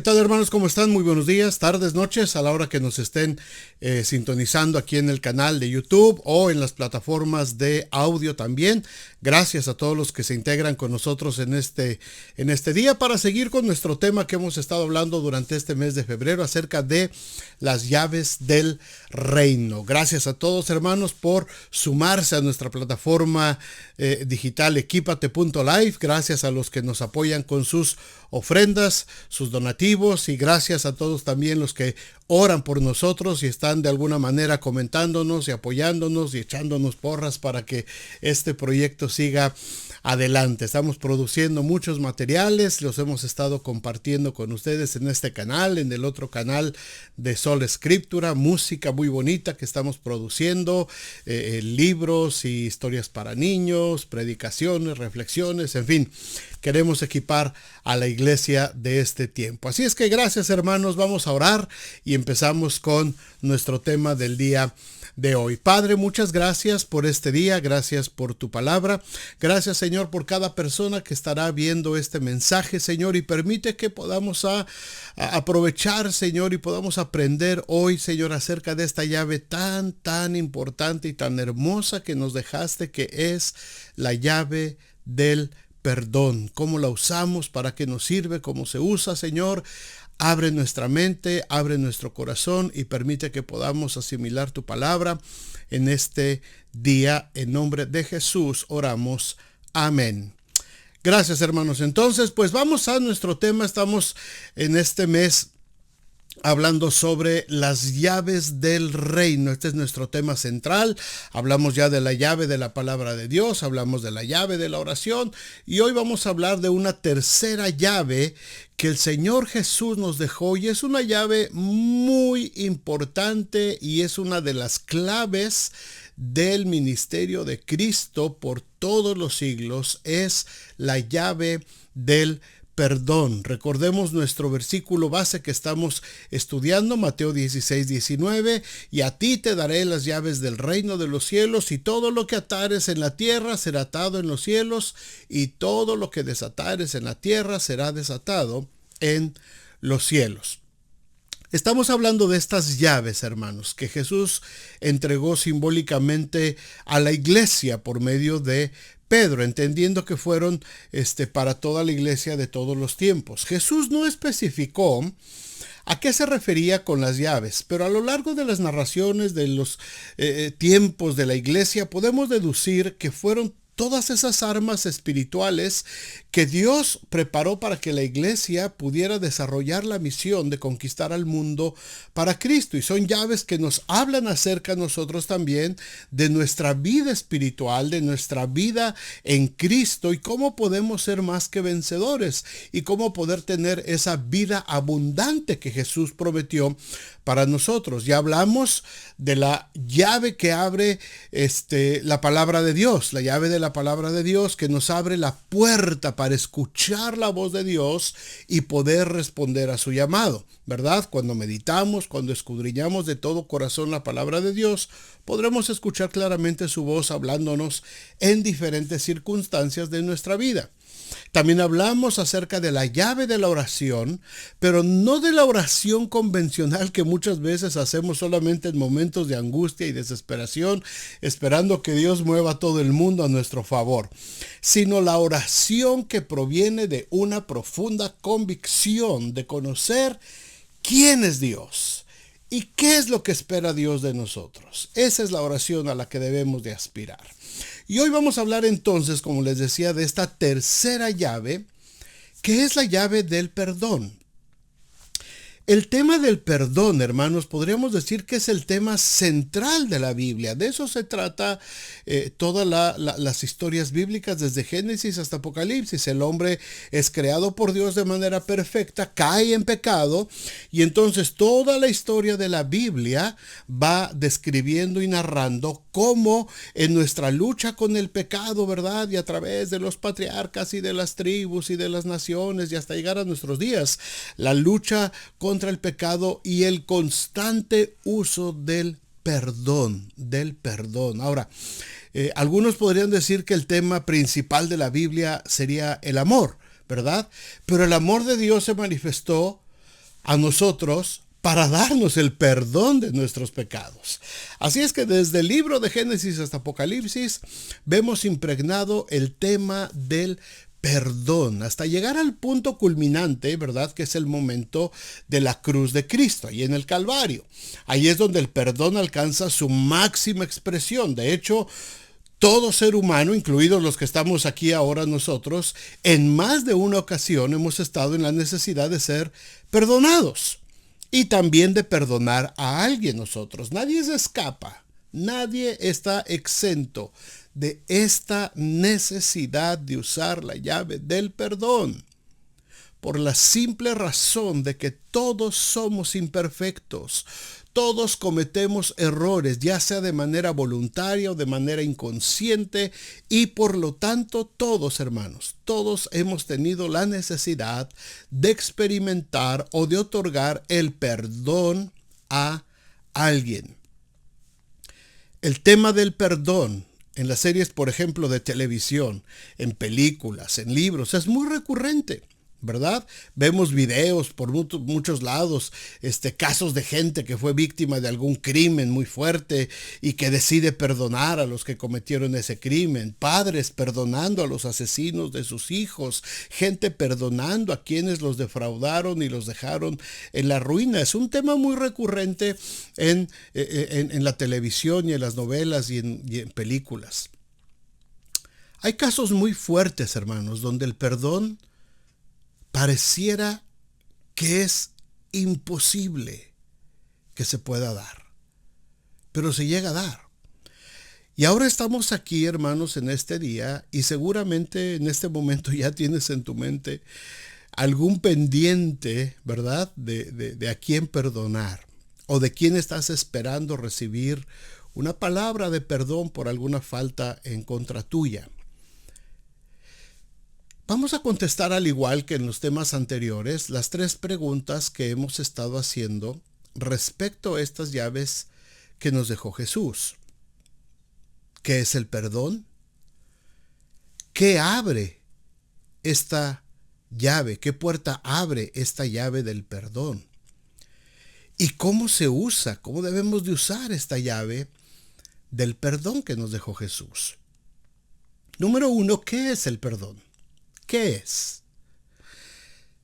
¿Qué tal, hermanos? ¿Cómo están? Muy buenos días, tardes, noches, a la hora que nos estén sintonizando aquí en el canal de YouTube o en las plataformas de audio también. Gracias a todos los que se integran con nosotros en este día para seguir con nuestro tema que hemos estado hablando durante este mes de febrero acerca de las llaves del reino. Gracias a todos, hermanos, por sumarse a nuestra plataforma digital equipate.live. Gracias a los que nos apoyan con sus ofrendas, sus donativos, y gracias a todos también los que oran por nosotros y están de alguna manera comentándonos y apoyándonos y echándonos porras para que este proyecto siga adelante. Estamos produciendo muchos materiales, los hemos estado compartiendo con ustedes en este canal, en el otro canal de Sol Escritura, música muy bonita que estamos produciendo, libros y historias para niños, predicaciones, reflexiones, en fin. Queremos equipar a la iglesia de este tiempo. Así es que gracias, hermanos, vamos a orar y empezamos con nuestro tema del día de hoy. Padre, muchas gracias por este día, gracias por tu palabra, gracias, Señor, por cada persona que estará viendo este mensaje, Señor, y permite que podamos aprovechar, Señor, y podamos aprender hoy, Señor, acerca de esta llave tan importante y tan hermosa que nos dejaste, que es la llave del perdón. ¿Cómo la usamos? ¿Para qué nos sirve? ¿Cómo se usa, Señor? Abre nuestra mente, abre nuestro corazón y permite que podamos asimilar tu palabra en este día. En nombre de Jesús oramos. Amén. Gracias, hermanos. Entonces, pues vamos a nuestro tema. Estamos en este mes hablando sobre las llaves del reino. Este es nuestro tema central. Hablamos ya de la llave de la palabra de Dios, hablamos de la llave de la oración y hoy vamos a hablar de una tercera llave que el Señor Jesús nos dejó, y es una llave muy importante y es una de las claves del ministerio de Cristo por todos los siglos. Es la llave del perdón. Recordemos nuestro versículo base que estamos estudiando, Mateo 16:19, y a ti te daré las llaves del reino de los cielos, y todo lo que atares en la tierra será atado en los cielos, y todo lo que desatares en la tierra será desatado en los cielos. Estamos hablando de estas llaves, hermanos, que Jesús entregó simbólicamente a la iglesia por medio de Pedro, entendiendo que fueron para toda la iglesia de todos los tiempos. Jesús no especificó a qué se refería con las llaves, pero a lo largo de las narraciones de los tiempos de la iglesia podemos deducir que fueron todas esas armas espirituales que Dios preparó para que la iglesia pudiera desarrollar la misión de conquistar al mundo para Cristo. Y son llaves que nos hablan acerca nosotros también de nuestra vida espiritual, de nuestra vida en Cristo y cómo podemos ser más que vencedores y cómo poder tener esa vida abundante que Jesús prometió para nosotros. Ya hablamos de la llave que abre la palabra de Dios, la llave de la palabra de Dios que nos abre la puerta para escuchar la voz de Dios y poder responder a su llamado, ¿verdad? Cuando meditamos, cuando escudriñamos de todo corazón la palabra de Dios, podremos escuchar claramente su voz hablándonos en diferentes circunstancias de nuestra vida. También hablamos acerca de la llave de la oración, pero no de la oración convencional que muchas veces hacemos solamente en momentos de angustia y desesperación, esperando que Dios mueva a todo el mundo a nuestro favor, sino la oración que proviene de una profunda convicción de conocer quién es Dios y qué es lo que espera Dios de nosotros. Esa es la oración a la que debemos de aspirar. Y hoy vamos a hablar entonces, como les decía, de esta tercera llave, que es la llave del perdón. El tema del perdón, hermanos, podríamos decir que es el tema central de la Biblia. De eso se trata todas las historias bíblicas, desde Génesis hasta Apocalipsis. El hombre es creado por Dios de manera perfecta, cae en pecado, y entonces toda la historia de la Biblia va describiendo y narrando cómo en nuestra lucha con el pecado, ¿verdad? Y a través de los patriarcas y de las tribus y de las naciones y hasta llegar a nuestros días, la lucha contra el pecado y el constante uso del perdón. Ahora, algunos podrían decir que el tema principal de la Biblia sería el amor, ¿verdad? Pero el amor de Dios se manifestó a nosotros para darnos el perdón de nuestros pecados. Así es que desde el libro de Génesis hasta Apocalipsis vemos impregnado el tema del perdón, hasta llegar al punto culminante, ¿verdad? Que es el momento de la cruz de Cristo, ahí en el Calvario. Ahí es donde el perdón alcanza su máxima expresión. De hecho, todo ser humano, incluidos los que estamos aquí ahora nosotros, en más de una ocasión hemos estado en la necesidad de ser perdonados y también de perdonar a alguien nosotros. Nadie se escapa, nadie está exento de esta necesidad de usar la llave del perdón, por la simple razón de que todos somos imperfectos. Todos cometemos errores, ya sea de manera voluntaria o de manera inconsciente, y por lo tanto todos, hermanos, todos hemos tenido la necesidad de experimentar o de otorgar el perdón a alguien. El tema del perdón en las series, por ejemplo, de televisión, en películas, en libros, es muy recurrente, ¿verdad? Vemos videos por muchos lados, casos de gente que fue víctima de algún crimen muy fuerte y que decide perdonar a los que cometieron ese crimen, padres perdonando a los asesinos de sus hijos, gente perdonando a quienes los defraudaron y los dejaron en la ruina. Es un tema muy recurrente en la televisión y en las novelas y en películas. Hay casos muy fuertes, hermanos, donde el perdón pareciera que es imposible que se pueda dar, pero se llega a dar. Y ahora estamos aquí, hermanos, en este día, y seguramente en este momento ya tienes en tu mente algún pendiente, ¿verdad?, de a quién perdonar, o de quién estás esperando recibir una palabra de perdón por alguna falta en contra tuya. Vamos a contestar, al igual que en los temas anteriores, las 3 preguntas que hemos estado haciendo respecto a estas llaves que nos dejó Jesús. ¿Qué es el perdón? ¿Qué abre esta llave? ¿Qué puerta abre esta llave del perdón? ¿Y cómo se usa? ¿Cómo debemos de usar esta llave del perdón que nos dejó Jesús? Número 1, ¿qué es el perdón? ¿Qué es?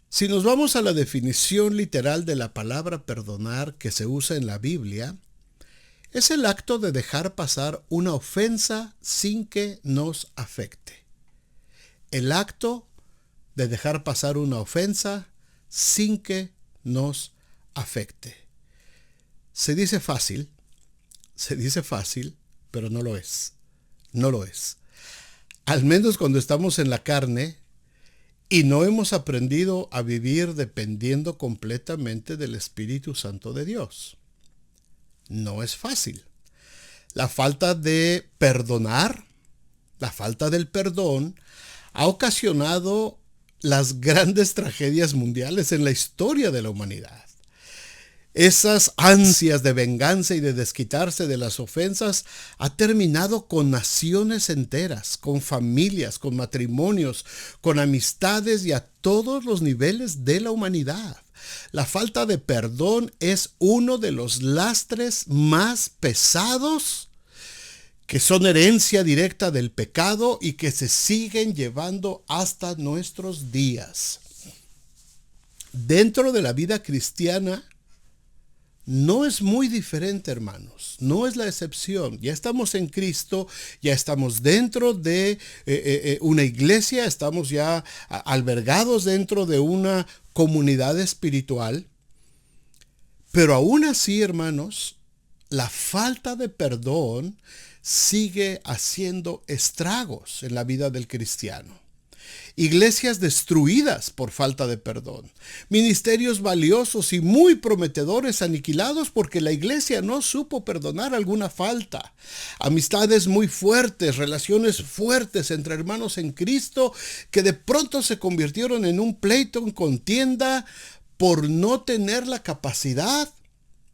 Si nos vamos a la definición literal de la palabra perdonar que se usa en la Biblia, es el acto de dejar pasar una ofensa sin que nos afecte. El acto de dejar pasar una ofensa sin que nos afecte. Se dice fácil, pero no lo es. No lo es. Al menos cuando estamos en la carne y no hemos aprendido a vivir dependiendo completamente del Espíritu Santo de Dios. No es fácil. La falta de perdonar, la falta del perdón, ha ocasionado las grandes tragedias mundiales en la historia de la humanidad. Esas ansias de venganza y de desquitarse de las ofensas ha terminado con naciones enteras, con familias, con matrimonios, con amistades y a todos los niveles de la humanidad. La falta de perdón es uno de los lastres más pesados que son herencia directa del pecado y que se siguen llevando hasta nuestros días. Dentro de la vida cristiana, no es muy diferente, hermanos. No es la excepción. Ya estamos en Cristo, ya estamos dentro de una iglesia, estamos ya albergados dentro de una comunidad espiritual. Pero aún así, hermanos, la falta de perdón sigue haciendo estragos en la vida del cristiano. Iglesias destruidas por falta de perdón. Ministerios valiosos y muy prometedores aniquilados porque la iglesia no supo perdonar alguna falta. Amistades muy fuertes, relaciones fuertes entre hermanos en Cristo que de pronto se convirtieron en un pleito, en contienda por no tener la capacidad,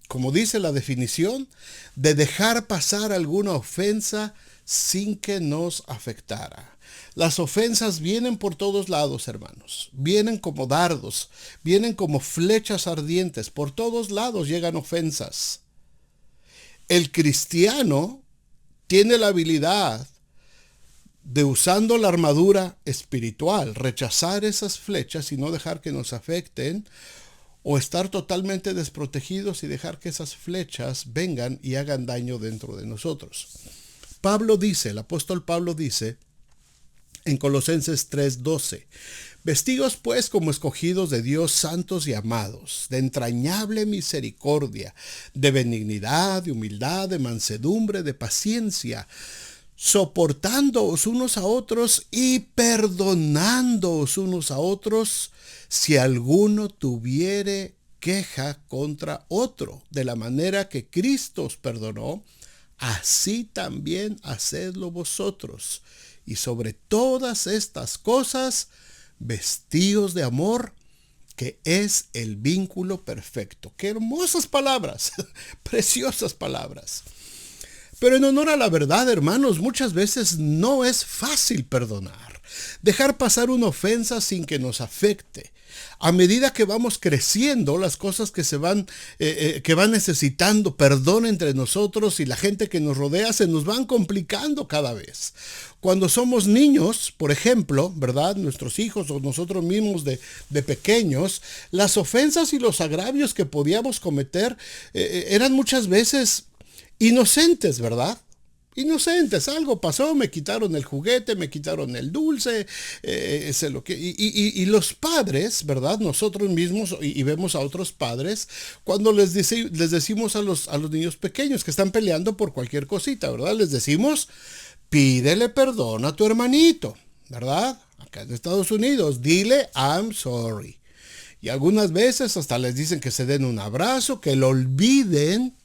como dice la definición, de dejar pasar alguna ofensa sin que nos afectara. Las ofensas vienen por todos lados, hermanos. Vienen como dardos, vienen como flechas ardientes. Por todos lados llegan ofensas. El cristiano tiene la habilidad de, usando la armadura espiritual, rechazar esas flechas y no dejar que nos afecten, o estar totalmente desprotegidos y dejar que esas flechas vengan y hagan daño dentro de nosotros. Pablo dice, el apóstol Pablo dice en Colosenses 3:12, vestidos pues como escogidos de Dios, santos y amados, de entrañable misericordia, de benignidad, de humildad, de mansedumbre, de paciencia, soportándoos unos a otros y perdonándoos unos a otros, si alguno tuviere queja contra otro, de la manera que Cristo os perdonó, así también hacedlo vosotros. Y sobre todas estas cosas, vestíos de amor, que es el vínculo perfecto. ¡Qué hermosas palabras! Preciosas palabras. Pero en honor a la verdad, hermanos, muchas veces no es fácil perdonar. Dejar pasar una ofensa sin que nos afecte. A medida que vamos creciendo, las cosas que van necesitando perdón entre nosotros y la gente que nos rodea se nos van complicando cada vez. Cuando somos niños, por ejemplo, ¿verdad? Nuestros hijos o nosotros mismos de pequeños, las ofensas y los agravios que podíamos cometer eran muchas veces inocentes, ¿verdad? Inocentes, algo pasó, me quitaron el juguete, me quitaron el dulce, y los padres, ¿verdad? Nosotros mismos, y vemos a otros padres, cuando les decimos a los niños pequeños que están peleando por cualquier cosita, ¿verdad? Les decimos, pídele perdón a tu hermanito, ¿verdad? Acá en Estados Unidos, dile I'm sorry. Y algunas veces hasta les dicen que se den un abrazo, que lo olviden.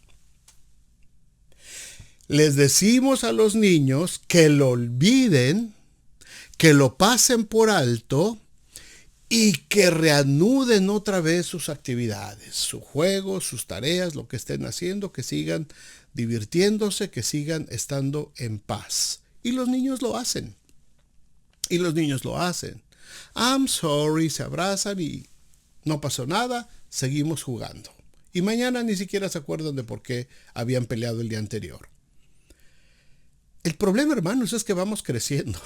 Les decimos a los niños que lo olviden, que lo pasen por alto y que reanuden otra vez sus actividades, su juego, sus tareas, lo que estén haciendo, que sigan divirtiéndose, que sigan estando en paz. Y los niños lo hacen. I'm sorry, se abrazan y no pasó nada, seguimos jugando. Y mañana ni siquiera se acuerdan de por qué habían peleado el día anterior. El problema, hermanos, es que vamos creciendo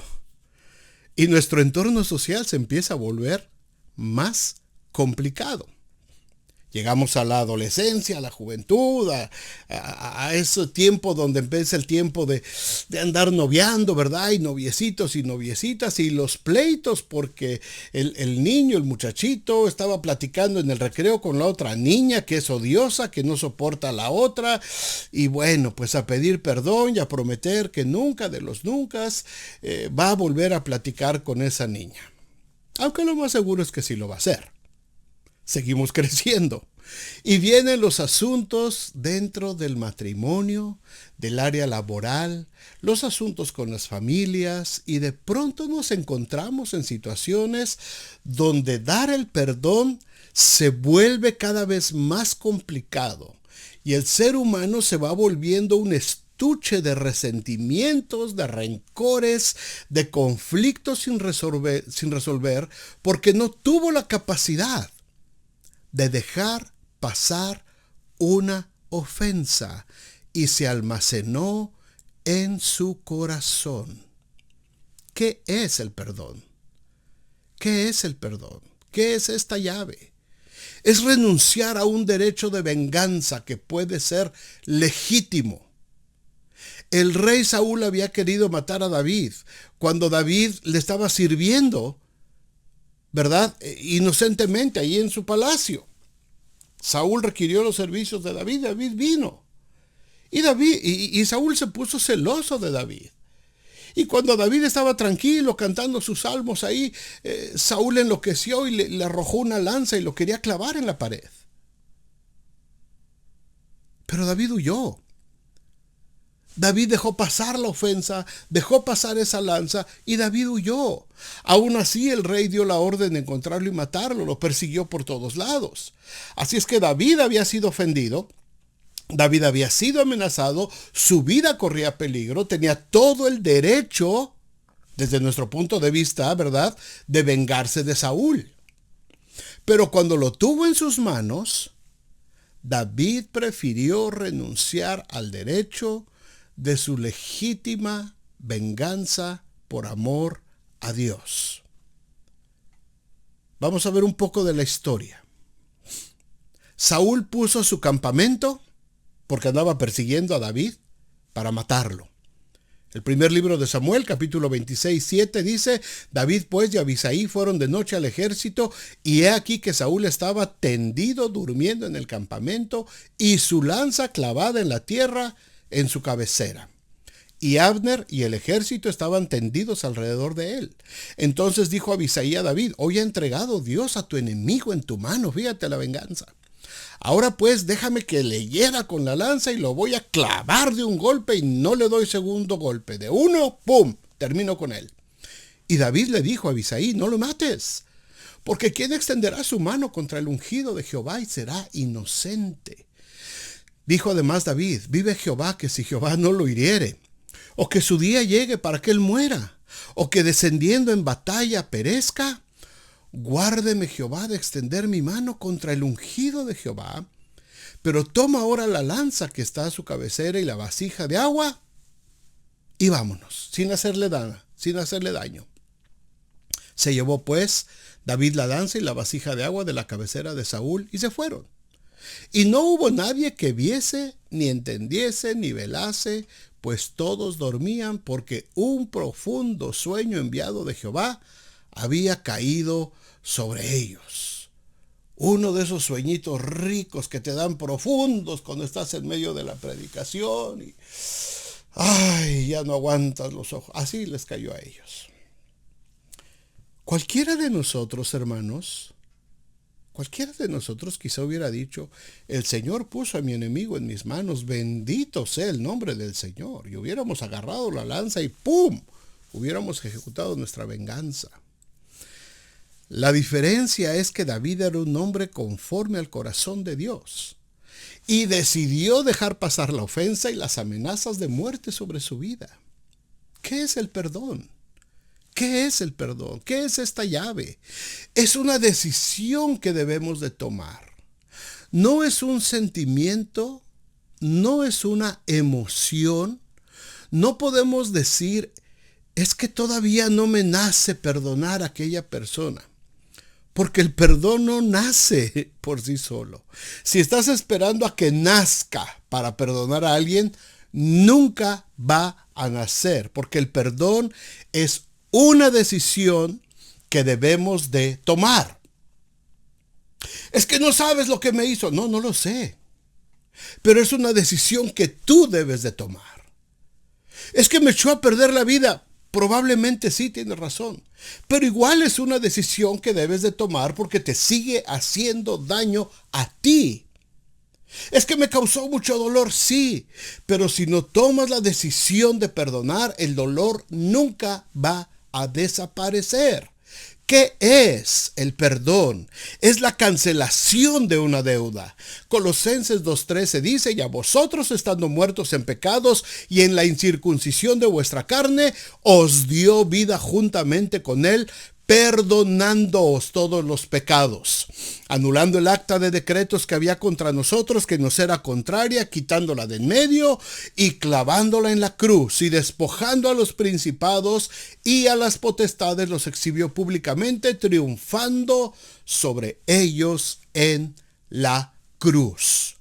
y nuestro entorno social se empieza a volver más complicado. Llegamos a la adolescencia, a la juventud, a ese tiempo donde empieza el tiempo de andar noviando, ¿verdad? Y noviecitos y noviecitas y los pleitos porque el niño, el muchachito, estaba platicando en el recreo con la otra niña que es odiosa, que no soporta a la otra. Y bueno, pues a pedir perdón y a prometer que nunca de los nunca va a volver a platicar con esa niña. Aunque lo más seguro es que sí lo va a hacer. Seguimos creciendo y vienen los asuntos dentro del matrimonio, del área laboral, los asuntos con las familias y de pronto nos encontramos en situaciones donde dar el perdón se vuelve cada vez más complicado y el ser humano se va volviendo un estuche de resentimientos, de rencores, de conflictos sin resolver porque no tuvo la capacidad de dejar pasar una ofensa y se almacenó en su corazón. ¿Qué es el perdón? ¿Qué es el perdón? ¿Qué es esta llave? Es renunciar a un derecho de venganza que puede ser legítimo. El rey Saúl había querido matar a David cuando David le estaba sirviendo, ¿verdad? Inocentemente ahí en su palacio. Saúl requirió los servicios de David, David vino. Y Saúl se puso celoso de David. Y cuando David estaba tranquilo cantando sus salmos ahí, Saúl enloqueció y le arrojó una lanza y lo quería clavar en la pared. Pero David huyó. David dejó pasar la ofensa, dejó pasar esa lanza y David huyó. Aún así el rey dio la orden de encontrarlo y matarlo, lo persiguió por todos lados. Así es que David había sido ofendido, David había sido amenazado, su vida corría peligro, tenía todo el derecho desde nuestro punto de vista, ¿verdad?, de vengarse de Saúl. Pero cuando lo tuvo en sus manos, David prefirió renunciar al derecho de su legítima venganza por amor a Dios. Vamos a ver un poco de la historia. Saúl puso su campamento porque andaba persiguiendo a David para matarlo. El primer libro de Samuel, capítulo 26, 7, dice: David pues y Abisai fueron de noche al ejército, y he aquí que Saúl estaba tendido durmiendo en el campamento, y su lanza clavada en la tierra en su cabecera. Y Abner y el ejército estaban tendidos alrededor de él. Entonces dijo Abisai a David: hoy ha entregado Dios a tu enemigo en tu mano, fíjate la venganza. Ahora pues déjame que le hiera con la lanza y lo voy a clavar de un golpe y no le doy segundo golpe. De uno, ¡pum!, termino con él. Y David le dijo a Abisai: no lo mates, porque ¿quién extenderá su mano contra el ungido de Jehová y será inocente? Dijo además David: vive Jehová, que si Jehová no lo hiriere, o que su día llegue para que él muera, o que descendiendo en batalla perezca, guárdeme Jehová de extender mi mano contra el ungido de Jehová, pero toma ahora la lanza que está a su cabecera y la vasija de agua, y vámonos, sin hacerle daño. Se llevó pues David la lanza y la vasija de agua de la cabecera de Saúl, y se fueron. Y no hubo nadie que viese, ni entendiese, ni velase, pues todos dormían, porque un profundo sueño enviado de Jehová había caído sobre ellos. Uno de esos sueñitos ricos que te dan profundos cuando estás en medio de la predicación y ya no aguantas los ojos. Así les cayó a ellos. Cualquiera de nosotros, hermanos, quizá hubiera dicho: el Señor puso a mi enemigo en mis manos, bendito sea el nombre del Señor. Y hubiéramos agarrado la lanza y ¡pum!, hubiéramos ejecutado nuestra venganza. La diferencia es que David era un hombre conforme al corazón de Dios y decidió dejar pasar la ofensa y las amenazas de muerte sobre su vida. ¿Qué es el perdón? ¿Qué es el perdón? ¿Qué es esta llave? Es una decisión que debemos de tomar. No es un sentimiento, no es una emoción. No podemos decir: es que todavía no me nace perdonar a aquella persona. Porque el perdón no nace por sí solo. Si estás esperando a que nazca para perdonar a alguien, nunca va a nacer. Porque el perdón es una decisión que debemos de tomar. Es que no sabes lo que me hizo. No lo sé. Pero es una decisión que tú debes de tomar. Es que me echó a perder la vida. Probablemente sí, tienes razón. Pero igual es una decisión que debes de tomar porque te sigue haciendo daño a ti. Es que me causó mucho dolor, sí. Pero si no tomas la decisión de perdonar, el dolor nunca va a desaparecer. ¿Qué es el perdón? Es la cancelación de una deuda. Colosenses 2:13 dice: y a vosotros, estando muertos en pecados y en la incircuncisión de vuestra carne, os dio vida juntamente con él, perdonándoos todos los pecados, anulando el acta de decretos que había contra nosotros, que nos era contraria, quitándola de en medio y clavándola en la cruz, y despojando a los principados y a las potestades, los exhibió públicamente, triunfando sobre ellos en la cruz.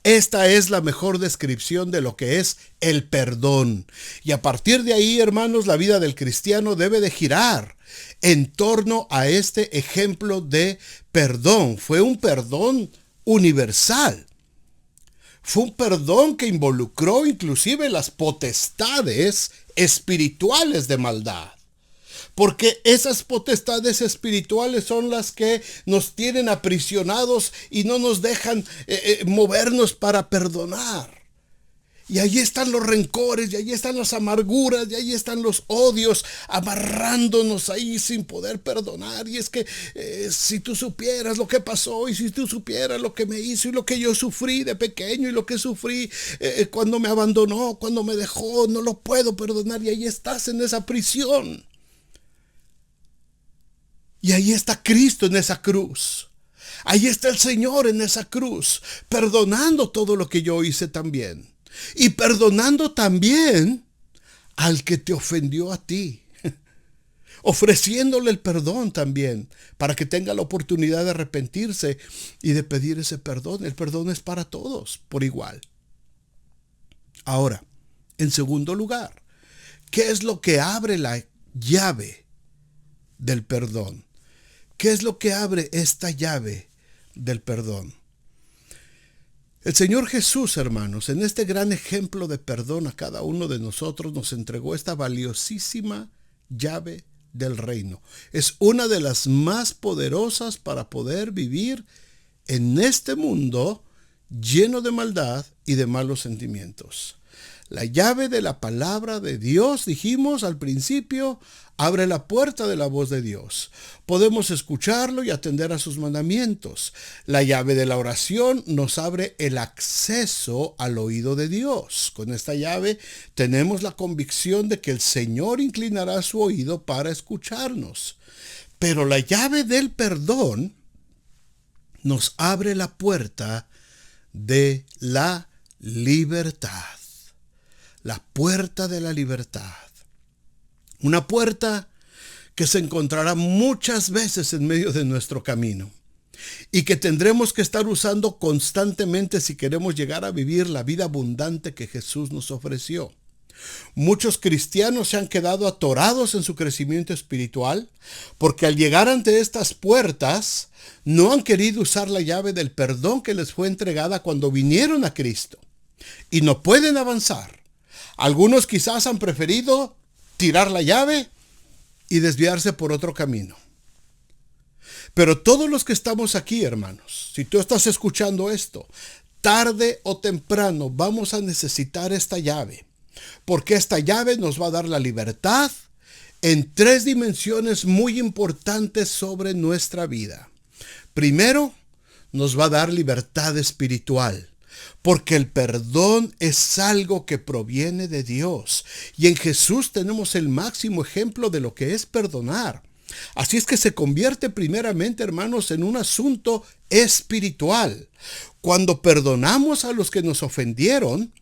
Esta es la mejor descripción de lo que es el perdón. Y a partir de ahí, hermanos, la vida del cristiano debe de girar en torno a este ejemplo de perdón. Fue un perdón universal. Fue un perdón que involucró inclusive las potestades espirituales de maldad. Porque esas potestades espirituales son las que nos tienen aprisionados y no nos dejan movernos para perdonar. Y ahí están los rencores, y ahí están las amarguras, y ahí están los odios, amarrándonos ahí sin poder perdonar. Y es que si tú supieras lo que pasó, y si tú supieras lo que me hizo, y lo que yo sufrí de pequeño, y lo que sufrí cuando me abandonó, cuando me dejó, no lo puedo perdonar. Y ahí estás en esa prisión. Y ahí está Cristo en esa cruz. Ahí está el Señor en esa cruz, perdonando todo lo que yo hice también. Y perdonando también al que te ofendió a ti. Ofreciéndole el perdón también, para que tenga la oportunidad de arrepentirse y de pedir ese perdón. El perdón es para todos, por igual. Ahora, en segundo lugar, ¿qué es lo que abre la llave del perdón? ¿Qué es lo que abre esta llave del perdón? El Señor Jesús, hermanos, en este gran ejemplo de perdón a cada uno de nosotros, nos entregó esta valiosísima llave del reino. Es una de las más poderosas para poder vivir en este mundo lleno de maldad y de malos sentimientos. La llave de la palabra de Dios, dijimos al principio, abre la puerta de la voz de Dios. Podemos escucharlo y atender a sus mandamientos. La llave de la oración nos abre el acceso al oído de Dios. Con esta llave tenemos la convicción de que el Señor inclinará su oído para escucharnos. Pero la llave del perdón nos abre la puerta de la libertad. La puerta de la libertad. Una puerta que se encontrará muchas veces en medio de nuestro camino y que tendremos que estar usando constantemente si queremos llegar a vivir la vida abundante que Jesús nos ofreció. Muchos cristianos se han quedado atorados en su crecimiento espiritual porque al llegar ante estas puertas no han querido usar la llave del perdón que les fue entregada cuando vinieron a Cristo y no pueden avanzar. Algunos quizás han preferido tirar la llave y desviarse por otro camino. Pero todos los que estamos aquí, hermanos, si tú estás escuchando esto, tarde o temprano vamos a necesitar esta llave, porque esta llave nos va a dar la libertad en tres dimensiones muy importantes sobre nuestra vida. Primero, nos va a dar libertad espiritual. Porque el perdón es algo que proviene de Dios. Y en Jesús tenemos el máximo ejemplo de lo que es perdonar. Así es que se convierte primeramente, hermanos, en un asunto espiritual. Cuando perdonamos a los que nos ofendieron,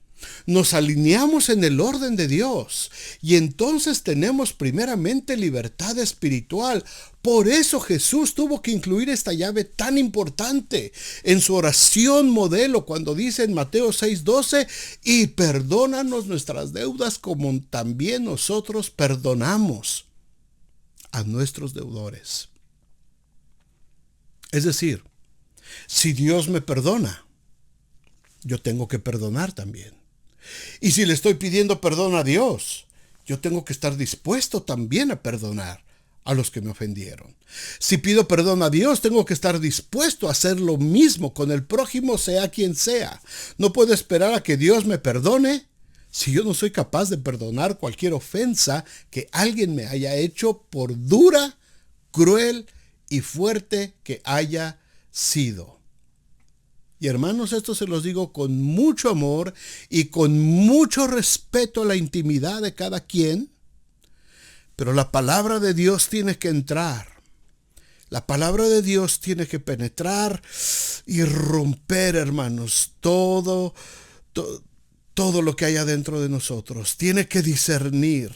nos alineamos en el orden de Dios. Y entonces tenemos primeramente libertad espiritual. Por eso Jesús tuvo que incluir esta llave tan importante en su oración modelo cuando dice en Mateo 6:12, y perdónanos nuestras deudas como también nosotros perdonamos a nuestros deudores. Es decir, si Dios me perdona, yo tengo que perdonar también. Y si le estoy pidiendo perdón a Dios, yo tengo que estar dispuesto también a perdonar a los que me ofendieron. Si pido perdón a Dios, tengo que estar dispuesto a hacer lo mismo con el prójimo, sea quien sea. No puedo esperar a que Dios me perdone si yo no soy capaz de perdonar cualquier ofensa que alguien me haya hecho, por dura, cruel y fuerte que haya sido. Y hermanos, esto se los digo con mucho amor y con mucho respeto a la intimidad de cada quien. Pero la palabra de Dios tiene que entrar. La palabra de Dios tiene que penetrar y romper, hermanos, todo lo que hay adentro de nosotros. Tiene que discernir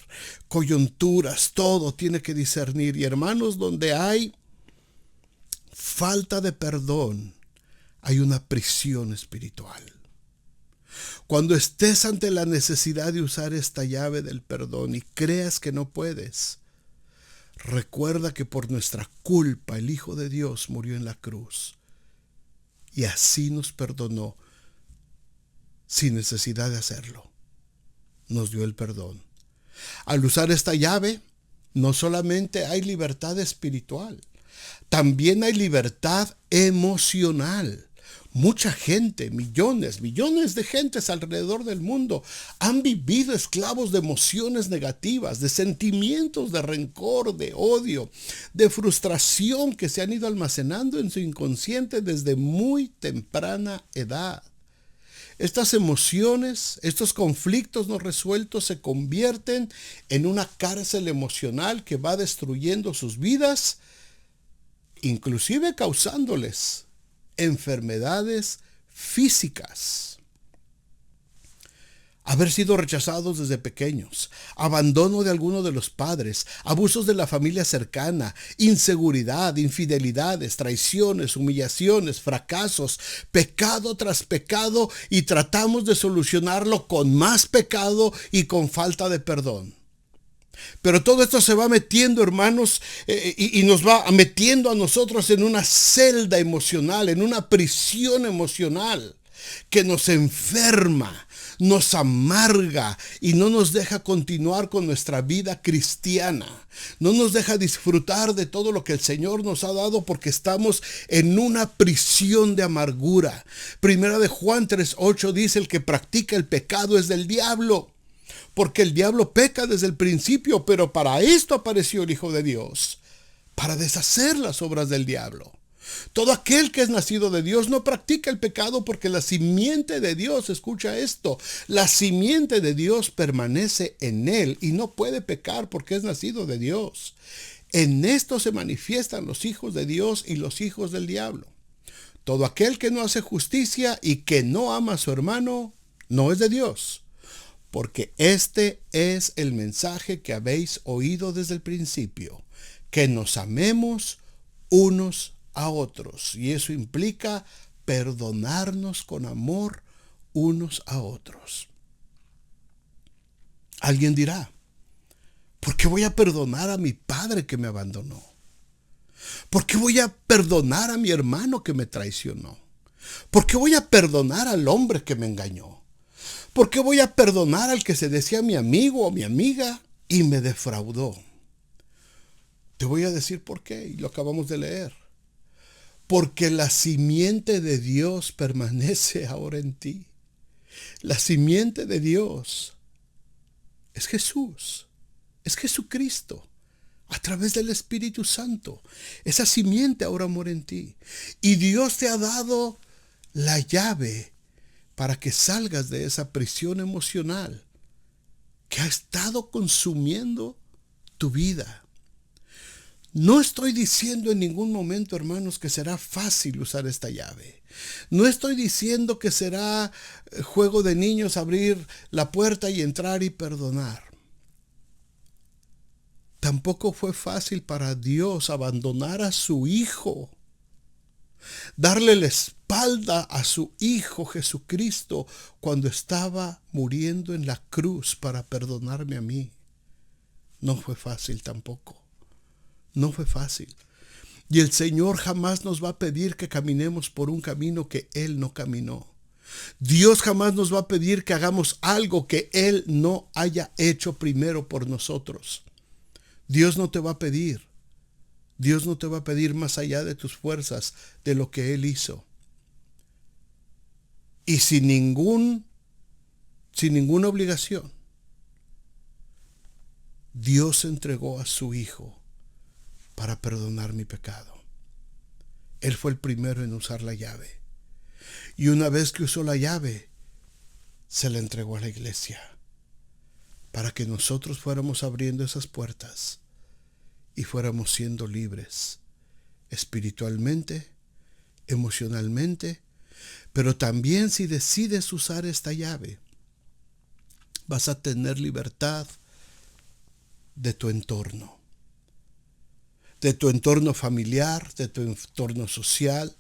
coyunturas, todo tiene que discernir. Y hermanos, donde hay falta de perdón, hay una prisión espiritual. Cuando estés ante la necesidad de usar esta llave del perdón y creas que no puedes, recuerda que por nuestra culpa el Hijo de Dios murió en la cruz y así nos perdonó sin necesidad de hacerlo. Nos dio el perdón. Al usar esta llave, no solamente hay libertad espiritual, también hay libertad emocional. Mucha gente, millones de gentes alrededor del mundo han vivido esclavos de emociones negativas, de sentimientos de rencor, de odio, de frustración que se han ido almacenando en su inconsciente desde muy temprana edad. Estas emociones, estos conflictos no resueltos se convierten en una cárcel emocional que va destruyendo sus vidas, inclusive causándoles enfermedades físicas. Haber sido rechazados desde pequeños, abandono de alguno de los padres, abusos de la familia cercana, inseguridad, infidelidades, traiciones, humillaciones, fracasos, pecado tras pecado, y tratamos de solucionarlo con más pecado y con falta de perdón. Pero todo esto se va metiendo, hermanos, y nos va metiendo a nosotros en una celda emocional, en una prisión emocional que nos enferma, nos amarga y no nos deja continuar con nuestra vida cristiana. No nos deja disfrutar de todo lo que el Señor nos ha dado porque estamos en una prisión de amargura. Primera de Juan 3:8 dice: el que practica el pecado es del diablo. Porque el diablo peca desde el principio, pero para esto apareció el Hijo de Dios, para deshacer las obras del diablo. Todo aquel que es nacido de Dios no practica el pecado porque la simiente de Dios, escucha esto, la simiente de Dios permanece en él y no puede pecar porque es nacido de Dios. En esto se manifiestan los hijos de Dios y los hijos del diablo. Todo aquel que no hace justicia y que no ama a su hermano no es de Dios. Porque este es el mensaje que habéis oído desde el principio, que nos amemos unos a otros. Y eso implica perdonarnos con amor unos a otros. Alguien dirá: ¿por qué voy a perdonar a mi padre que me abandonó? ¿Por qué voy a perdonar a mi hermano que me traicionó? ¿Por qué voy a perdonar al hombre que me engañó? ¿Por qué voy a perdonar al que se decía mi amigo o mi amiga y me defraudó? Te voy a decir por qué, y lo acabamos de leer. Porque la simiente de Dios permanece ahora en ti. La simiente de Dios es Jesús, es Jesucristo, a través del Espíritu Santo. Esa simiente ahora mora en ti. Y Dios te ha dado la llave para que salgas de esa prisión emocional que ha estado consumiendo tu vida. No estoy diciendo en ningún momento, hermanos, que será fácil usar esta llave. No estoy diciendo que será juego de niños abrir la puerta y entrar y perdonar. Tampoco fue fácil para Dios abandonar a su Hijo, darle la espalda a su Hijo Jesucristo cuando estaba muriendo en la cruz para perdonarme a mí. No fue fácil tampoco. No fue fácil. Y el Señor jamás nos va a pedir que caminemos por un camino que Él no caminó. Dios jamás nos va a pedir que hagamos algo que Él no haya hecho primero por nosotros. Dios no te va a pedir. Dios no te va a pedir más allá de tus fuerzas, de lo que Él hizo. Y sin ninguna obligación, Dios entregó a su Hijo para perdonar mi pecado. Él fue el primero en usar la llave. Y una vez que usó la llave, se la entregó a la iglesia para que nosotros fuéramos abriendo esas puertas y fuéramos siendo libres espiritualmente, emocionalmente, pero también si decides usar esta llave, vas a tener libertad de tu entorno familiar, de tu entorno social,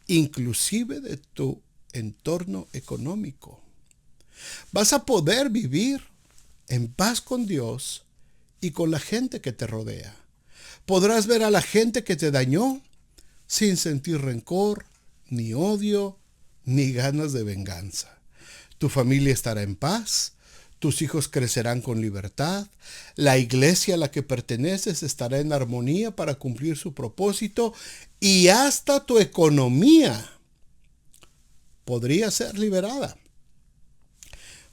inclusive de tu entorno económico. Vas a poder vivir en paz con Dios y con la gente que te rodea. Podrás ver a la gente que te dañó sin sentir rencor, ni odio, ni ganas de venganza. Tu familia estará en paz, tus hijos crecerán con libertad, la iglesia a la que perteneces estará en armonía para cumplir su propósito y hasta tu economía podría ser liberada.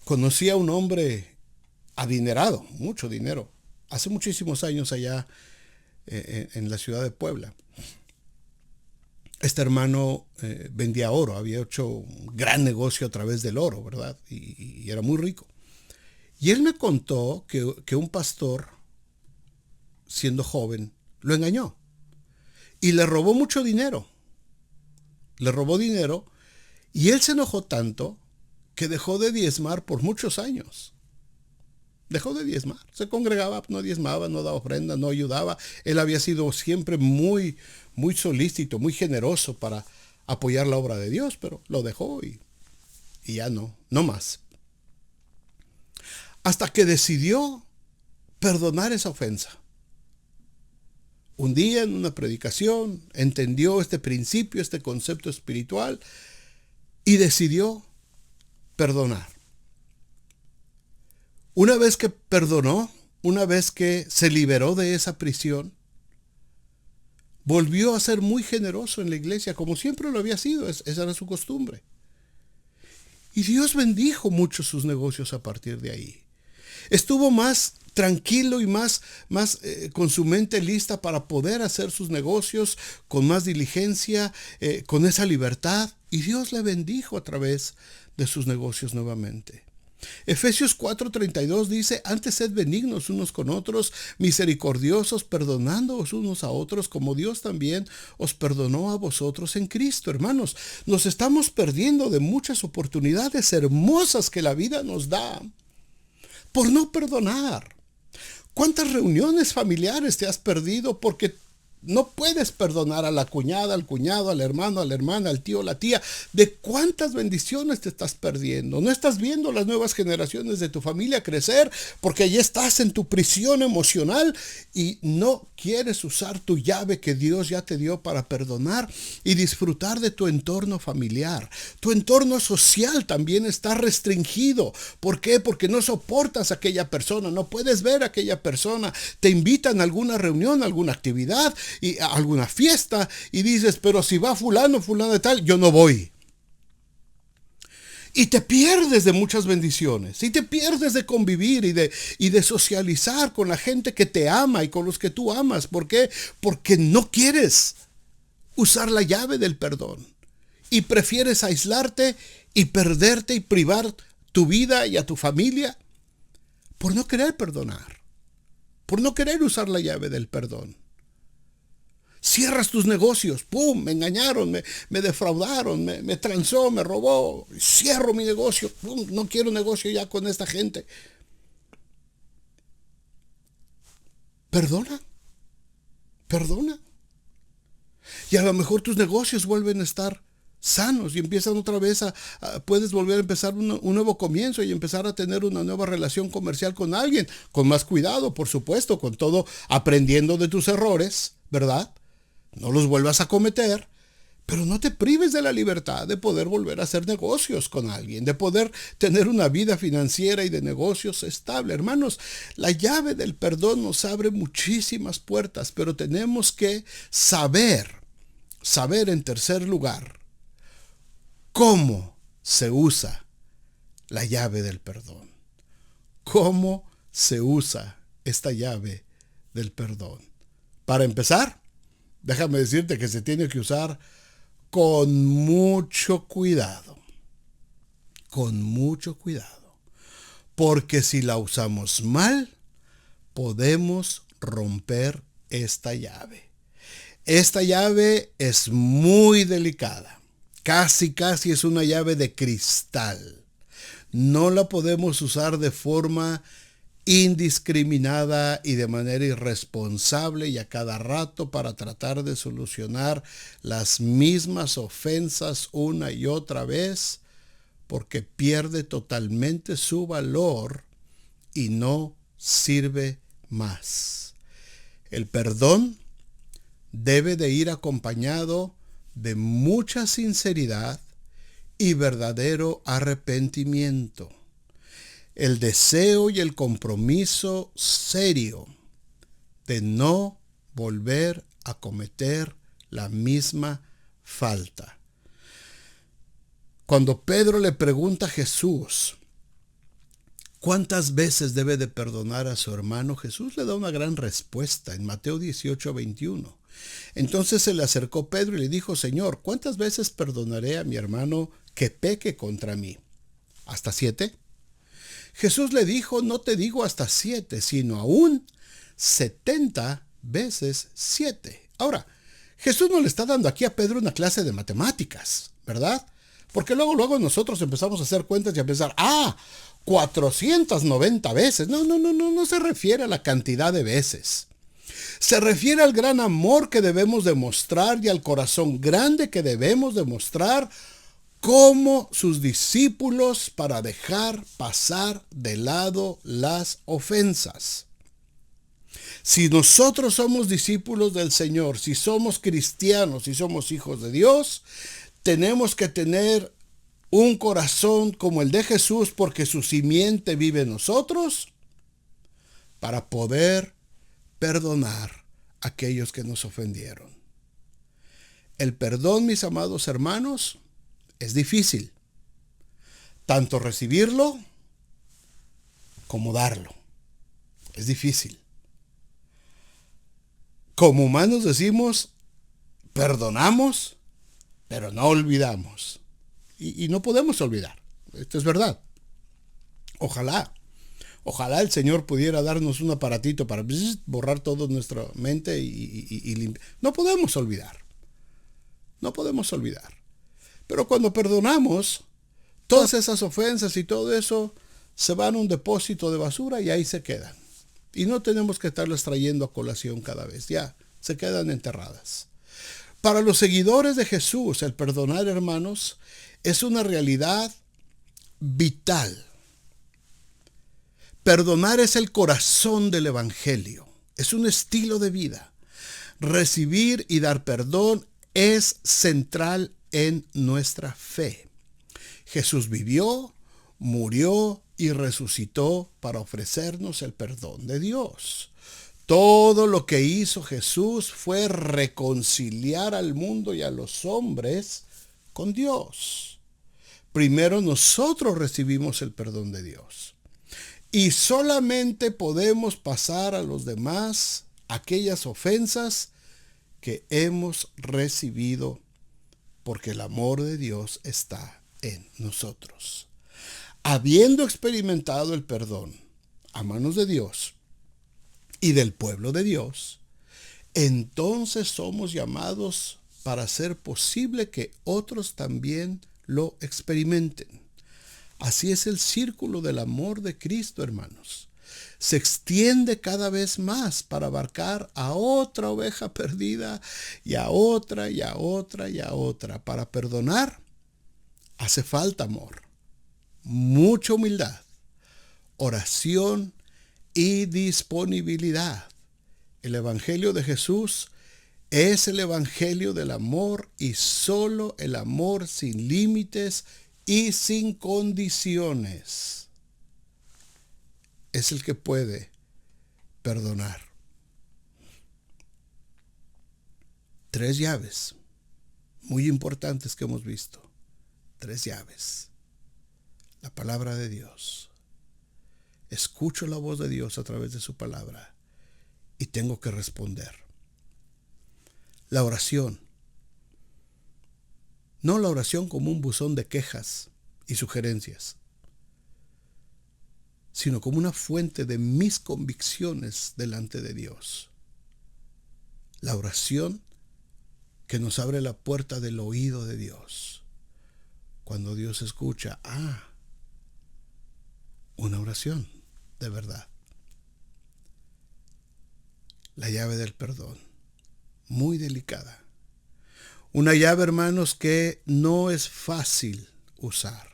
Conocí a un hombre adinerado, mucho dinero, hace muchísimos años allá en la ciudad de Puebla. Este hermano vendía oro, había hecho un gran negocio a través del oro, ¿verdad? Y era muy rico. Y él me contó que un pastor, siendo joven, lo engañó y le robó mucho dinero. Le robó dinero y él se enojó tanto que dejó de diezmar por muchos años. Dejó de diezmar. Se congregaba, no diezmaba, no daba ofrenda, no ayudaba. Él había sido siempre muy solícito, muy generoso para apoyar la obra de Dios, pero lo dejó y ya no más. Hasta que decidió perdonar esa ofensa. Un día en una predicación entendió este principio, este concepto espiritual y decidió perdonar. Una vez que perdonó, una vez que se liberó de esa prisión, volvió a ser muy generoso en la iglesia, como siempre lo había sido, esa era su costumbre. Y Dios bendijo mucho sus negocios a partir de ahí. Estuvo más tranquilo y más con su mente lista para poder hacer sus negocios con más diligencia, con esa libertad. Y Dios le bendijo a través de sus negocios nuevamente. Efesios 4:32 dice: antes sed benignos unos con otros, misericordiosos, perdonándoos unos a otros, como Dios también os perdonó a vosotros en Cristo. Hermanos, nos estamos perdiendo de muchas oportunidades hermosas que la vida nos da por no perdonar. ¿Cuántas reuniones familiares te has perdido porque no puedes perdonar a la cuñada, al cuñado, al hermano, a la hermana, al tío, la tía? ¿De cuántas bendiciones te estás perdiendo? No estás viendo las nuevas generaciones de tu familia crecer porque allí estás en tu prisión emocional y no quieres usar tu llave que Dios ya te dio para perdonar y disfrutar de tu entorno familiar. Tu entorno social también está restringido. ¿Por qué? Porque no soportas a aquella persona, no puedes ver a aquella persona. Te invitan a alguna reunión, a alguna actividad y a alguna fiesta y dices: pero si va fulano de tal, yo no voy. Y te pierdes de muchas bendiciones, y te pierdes de convivir y de socializar con la gente que te ama y con los que tú amas. ¿Por qué? Porque no quieres usar la llave del perdón y prefieres aislarte y perderte y privar tu vida y a tu familia por no querer perdonar, por no querer usar la llave del perdón. Cierras tus negocios, ¡pum! Me engañaron, me defraudaron, me transó, me robó. Cierro mi negocio, ¡pum! No quiero negocio ya con esta gente. Perdona. Y a lo mejor tus negocios vuelven a estar sanos y empiezan otra vez puedes volver a empezar un nuevo comienzo y empezar a tener una nueva relación comercial con alguien, con más cuidado, por supuesto, con todo aprendiendo de tus errores, ¿verdad? No los vuelvas a cometer, pero no te prives de la libertad de poder volver a hacer negocios con alguien, de poder tener una vida financiera y de negocios estable. Hermanos, la llave del perdón nos abre muchísimas puertas, pero tenemos que saber en tercer lugar, cómo se usa la llave del perdón. ¿Cómo se usa esta llave del perdón? Para empezar, déjame decirte que se tiene que usar con mucho cuidado. Con mucho cuidado. Porque si la usamos mal, podemos romper esta llave. Esta llave es muy delicada. Casi es una llave de cristal. No la podemos usar de forma indiscriminada y de manera irresponsable y a cada rato para tratar de solucionar las mismas ofensas una y otra vez, porque pierde totalmente su valor y no sirve más. El perdón debe de ir acompañado de mucha sinceridad y verdadero arrepentimiento. El deseo y el compromiso serio de no volver a cometer la misma falta. Cuando Pedro le pregunta a Jesús cuántas veces debe de perdonar a su hermano, Jesús le da una gran respuesta en Mateo 18:21. Entonces se le acercó Pedro y le dijo: Señor, ¿cuántas veces perdonaré a mi hermano que peque contra mí? ¿Hasta 7? Jesús le dijo: no te digo hasta 7, sino aún 70 veces 7. Ahora, Jesús no le está dando aquí a Pedro una clase de matemáticas, ¿verdad? Porque luego nosotros empezamos a hacer cuentas y a pensar, 490 veces. No se refiere a la cantidad de veces. Se refiere al gran amor que debemos demostrar y al corazón grande que debemos demostrar como sus discípulos para dejar pasar de lado las ofensas. Si nosotros somos discípulos del Señor, si somos cristianos, si somos hijos de Dios, tenemos que tener un corazón como el de Jesús, porque su simiente vive en nosotros, para poder perdonar a aquellos que nos ofendieron. El perdón, mis amados hermanos, es difícil, tanto recibirlo como darlo. Es difícil. Como humanos decimos, perdonamos, pero no olvidamos. Y no podemos olvidar. Esto es verdad. Ojalá el Señor pudiera darnos un aparatito para borrar toda nuestra mente y limpiar. No podemos olvidar. No podemos olvidar. Pero cuando perdonamos, todas esas ofensas y todo eso se van a un depósito de basura y ahí se quedan. Y no tenemos que estarlas trayendo a colación cada vez. Ya, se quedan enterradas. Para los seguidores de Jesús, el perdonar, hermanos, es una realidad vital. Perdonar es el corazón del Evangelio. Es un estilo de vida. Recibir y dar perdón es central en nuestra fe. Jesús vivió, murió y resucitó para ofrecernos el perdón de Dios. Todo lo que hizo Jesús fue reconciliar al mundo y a los hombres con Dios. Primero nosotros recibimos el perdón de Dios. Y solamente podemos pasar a los demás aquellas ofensas que hemos recibido, porque el amor de Dios está en nosotros. Habiendo experimentado el perdón a manos de Dios y del pueblo de Dios, entonces somos llamados para hacer posible que otros también lo experimenten. Así es el círculo del amor de Cristo, hermanos. Se extiende cada vez más para abarcar a otra oveja perdida y a otra y a otra y a otra. Para perdonar hace falta amor, mucha humildad, oración y disponibilidad. El Evangelio de Jesús es el Evangelio del amor, y solo el amor sin límites y sin condiciones es el que puede perdonar. 3 llaves muy importantes que hemos visto. 3 llaves. La palabra de Dios. Escucho la voz de Dios a través de su palabra y tengo que responder. La oración. No la oración como un buzón de quejas y sugerencias, sino como una fuente de mis convicciones delante de Dios. La oración que nos abre la puerta del oído de Dios. Cuando Dios escucha, una oración de verdad. La llave del perdón, muy delicada. Una llave, hermanos, que no es fácil usar,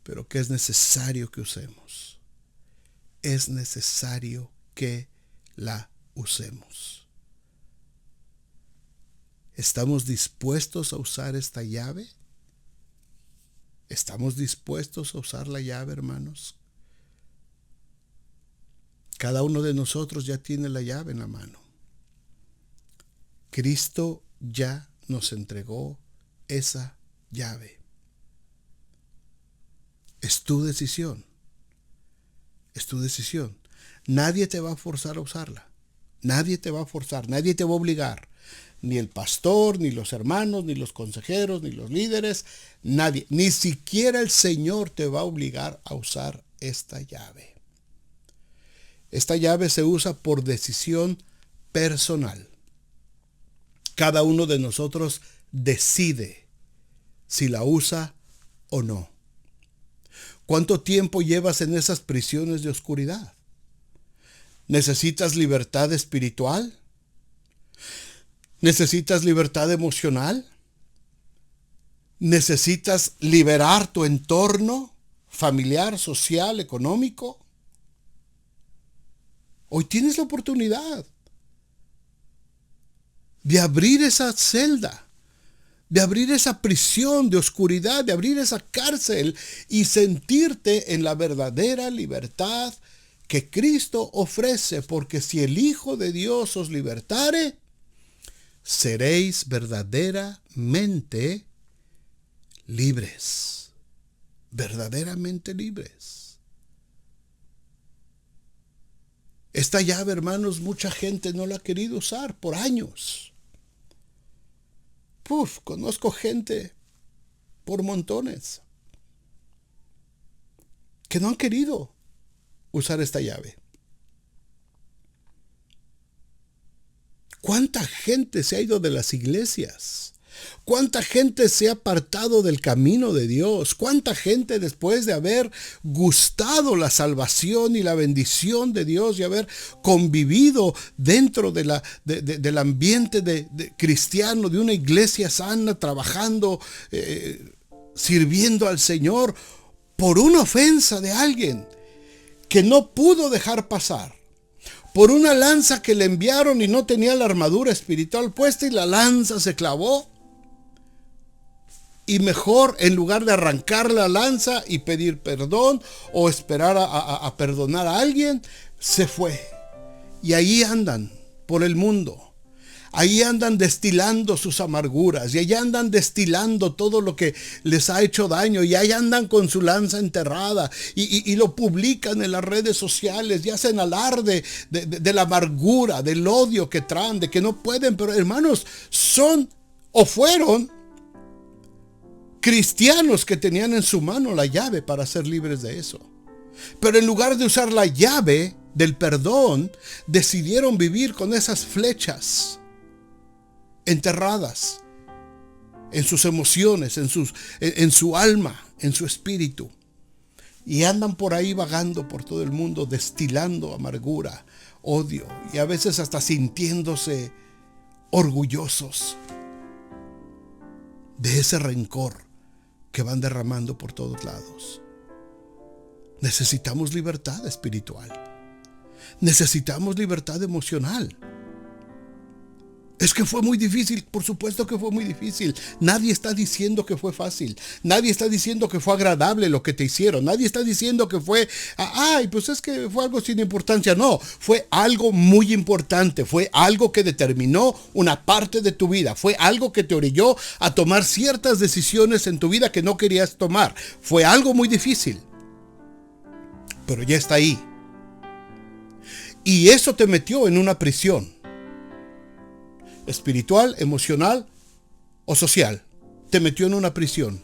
pero que es necesario que usemos. Es necesario que la usemos. ¿Estamos dispuestos a usar esta llave? ¿Estamos dispuestos a usar la llave, hermanos? Cada uno de nosotros ya tiene la llave en la mano. Cristo ya nos entregó esa llave. Es tu decisión. Es tu decisión. Nadie te va a forzar a usarla. Nadie te va a forzar, nadie te va a obligar. Ni el pastor, ni los hermanos, ni los consejeros, ni los líderes, nadie. Ni siquiera el Señor te va a obligar a usar esta llave. Esta llave se usa por decisión personal. Cada uno de nosotros decide si la usa o no. ¿Cuánto tiempo llevas en esas prisiones de oscuridad? ¿Necesitas libertad espiritual? ¿Necesitas libertad emocional? ¿Necesitas liberar tu entorno familiar, social, económico? Hoy tienes la oportunidad de abrir esa celda, de abrir esa prisión de oscuridad, de abrir esa cárcel y sentirte en la verdadera libertad que Cristo ofrece, porque si el Hijo de Dios os libertare, seréis verdaderamente libres. Verdaderamente libres. Esta llave, hermanos, mucha gente no la ha querido usar por años. Conozco gente por montones que no han querido usar esta llave. ¿Cuánta gente se ha ido de las iglesias? ¿Cuánta gente se ha apartado del camino de Dios? ¿Cuánta gente, después de haber gustado la salvación y la bendición de Dios y haber convivido dentro del ambiente de cristiano, de una iglesia sana, trabajando, sirviendo al Señor, por una ofensa de alguien que no pudo dejar pasar, por una lanza que le enviaron y no tenía la armadura espiritual puesta y la lanza se clavó? Y mejor, en lugar de arrancar la lanza y pedir perdón o esperar a perdonar a alguien, se fue. Y ahí andan por el mundo. Ahí andan destilando sus amarguras. Y ahí andan destilando todo lo que les ha hecho daño. Y ahí andan con su lanza enterrada. Y lo publican en las redes sociales. Y hacen alarde de la amargura, del odio que traen, de que no pueden. Pero hermanos, son o fueron cristianos que tenían en su mano la llave para ser libres de eso. Pero en lugar de usar la llave del perdón, decidieron vivir con esas flechas enterradas en sus emociones, en su alma, en su espíritu. Y andan por ahí vagando por todo el mundo, destilando amargura, odio y a veces hasta sintiéndose orgullosos de ese rencor que van derramando por todos lados. Necesitamos libertad espiritual. Necesitamos libertad emocional. Es que fue muy difícil. Por supuesto que fue muy difícil. Nadie está diciendo que fue fácil. Nadie está diciendo que fue agradable lo que te hicieron. Nadie está diciendo que fue, pues es que fue algo sin importancia. No, fue algo muy importante. Fue algo que determinó una parte de tu vida. Fue algo que te orilló a tomar ciertas decisiones en tu vida que no querías tomar. Fue algo muy difícil. Pero ya está ahí. Y eso te metió en una prisión espiritual, emocional o social. Te metió en una prisión.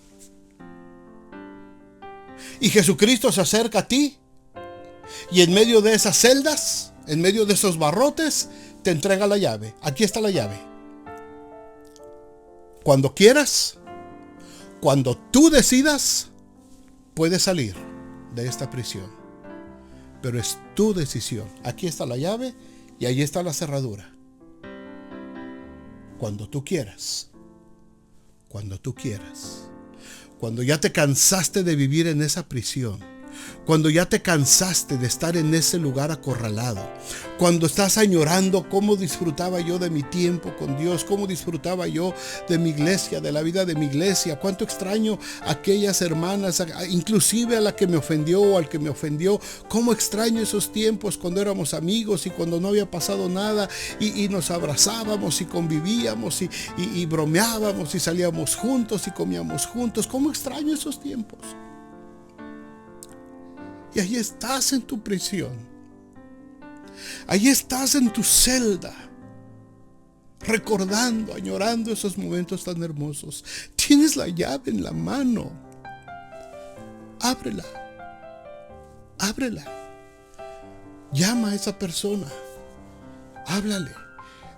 Y Jesucristo se acerca a ti y en medio de esas celdas, en medio de esos barrotes, te entrega la llave. Aquí está la llave. Cuando quieras, cuando tú decidas, puedes salir de esta prisión. Pero es tu decisión. Aquí está la llave y ahí está la cerradura. Cuando tú quieras. Cuando tú quieras. Cuando ya te cansaste de vivir en esa prisión. Cuando ya te cansaste de estar en ese lugar acorralado. Cuando estás añorando cómo disfrutaba yo de mi tiempo con Dios, cómo disfrutaba yo de mi iglesia, de la vida de mi iglesia. Cuánto extraño a aquellas hermanas, inclusive a la que me ofendió o al que me ofendió. Cómo extraño esos tiempos cuando éramos amigos y cuando no había pasado nada y nos abrazábamos y convivíamos y bromeábamos y salíamos juntos y comíamos juntos. Cómo extraño esos tiempos. Y ahí estás en tu prisión. Ahí estás en tu celda, recordando, añorando esos momentos tan hermosos. Tienes la llave en la mano. Ábrela. Ábrela. Llama a esa persona. Háblale.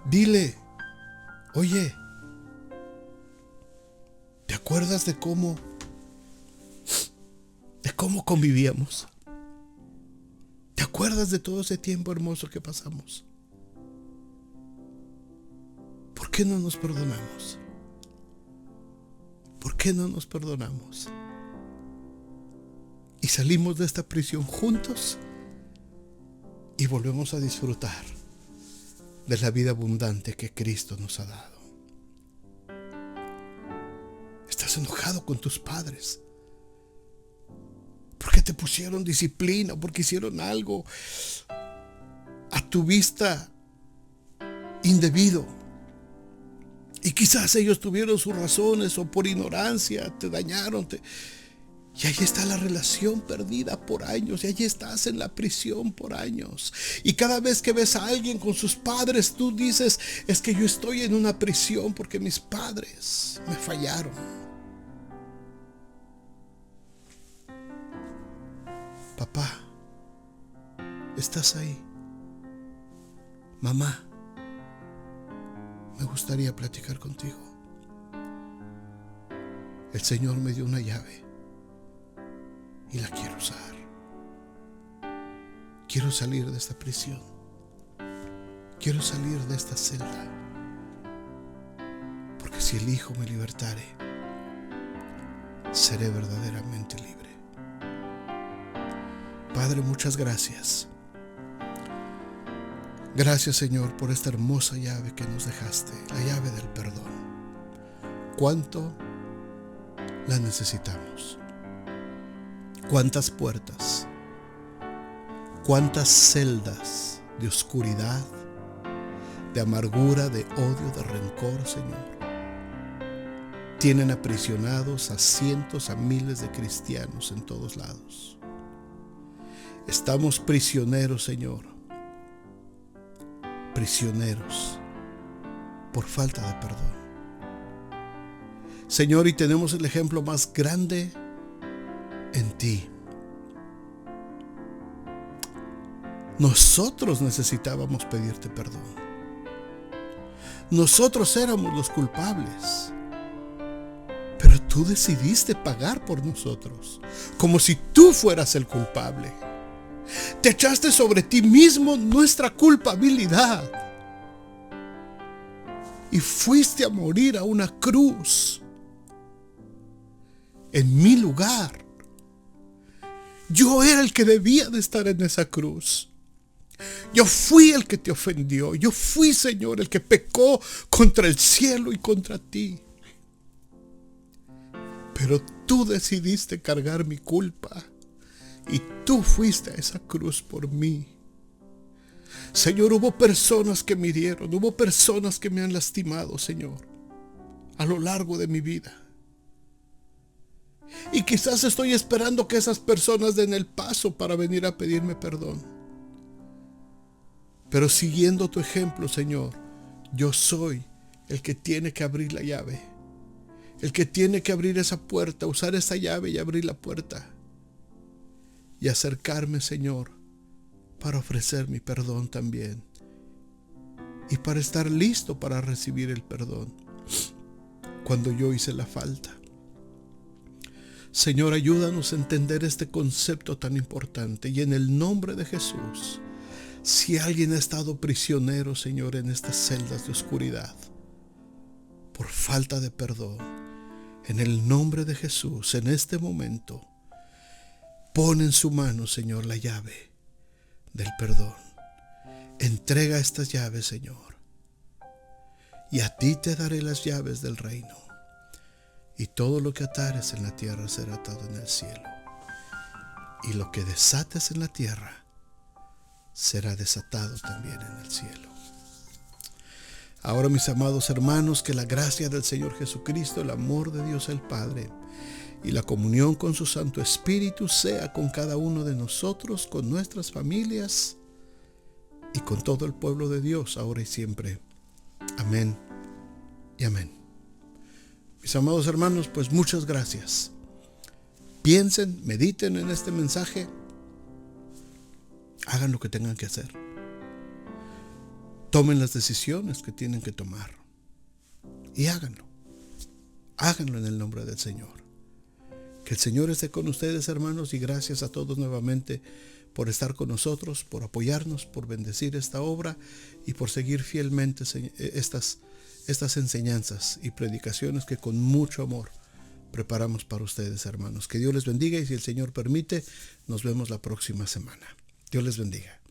Dile, oye, ¿te acuerdas de cómo convivíamos? ¿Te acuerdas de todo ese tiempo hermoso que pasamos? ¿Por qué no nos perdonamos? ¿Por qué no nos perdonamos? Y salimos de esta prisión juntos y volvemos a disfrutar de la vida abundante que Cristo nos ha dado. Estás enojado con tus padres porque te pusieron disciplina, porque hicieron algo a tu vista indebido. Y quizás ellos tuvieron sus razones o por ignorancia te dañaron. Y ahí está la relación perdida por años. Y ahí estás en la prisión por años. Y cada vez que ves a alguien con sus padres, tú dices, es que yo estoy en una prisión porque mis padres me fallaron. Papá, ¿estás ahí? Mamá, me gustaría platicar contigo. El Señor me dio una llave y la quiero usar. Quiero salir de esta prisión. Quiero salir de esta celda. Porque si el Hijo me libertare, seré verdaderamente libre. Padre, muchas gracias. Gracias, Señor, por esta hermosa llave que nos dejaste, la llave del perdón. ¿Cuánto la necesitamos? ¿Cuántas puertas? ¿Cuántas celdas de oscuridad, de amargura, de odio, de rencor, Señor, tienen aprisionados a cientos, a miles de cristianos en todos lados? Estamos prisioneros, Señor, prisioneros por falta de perdón. Señor, y tenemos el ejemplo más grande en ti. Nosotros necesitábamos pedirte perdón. Nosotros éramos los culpables. Pero tú decidiste pagar por nosotros, como si tú fueras el culpable. Te echaste sobre ti mismo nuestra culpabilidad y fuiste a morir a una cruz en mi lugar. Yo era el que debía de estar en esa cruz. Yo fui el que te ofendió. Yo fui, Señor, el que pecó contra el cielo y contra ti. Pero tú decidiste cargar mi culpa. Y tú fuiste a esa cruz por mí. Señor, hubo personas que me hirieron, hubo personas que me han lastimado, Señor, a lo largo de mi vida. Y quizás estoy esperando que esas personas den el paso para venir a pedirme perdón. Pero siguiendo tu ejemplo, Señor, yo soy el que tiene que abrir la llave. El que tiene que abrir esa puerta, usar esa llave y abrir la puerta. Y acercarme, Señor, para ofrecer mi perdón también. Y para estar listo para recibir el perdón cuando yo hice la falta. Señor, ayúdanos a entender este concepto tan importante. Y en el nombre de Jesús, si alguien ha estado prisionero, Señor, en estas celdas de oscuridad, por falta de perdón, en el nombre de Jesús, en este momento, pon en su mano, Señor, la llave del perdón. Entrega estas llaves, Señor. Y a ti te daré las llaves del reino. Y todo lo que atares en la tierra será atado en el cielo. Y lo que desates en la tierra será desatado también en el cielo. Ahora, mis amados hermanos, que la gracia del Señor Jesucristo, el amor de Dios el Padre y la comunión con su Santo Espíritu sea con cada uno de nosotros, con nuestras familias y con todo el pueblo de Dios, ahora y siempre. Amén y amén. Mis amados hermanos, pues muchas gracias. Piensen, mediten en este mensaje. Hagan lo que tengan que hacer. Tomen las decisiones que tienen que tomar. Y háganlo. Háganlo en el nombre del Señor. Que el Señor esté con ustedes, hermanos, y gracias a todos nuevamente por estar con nosotros, por apoyarnos, por bendecir esta obra y por seguir fielmente estas enseñanzas y predicaciones que con mucho amor preparamos para ustedes, hermanos. Que Dios les bendiga y si el Señor permite, nos vemos la próxima semana. Dios les bendiga.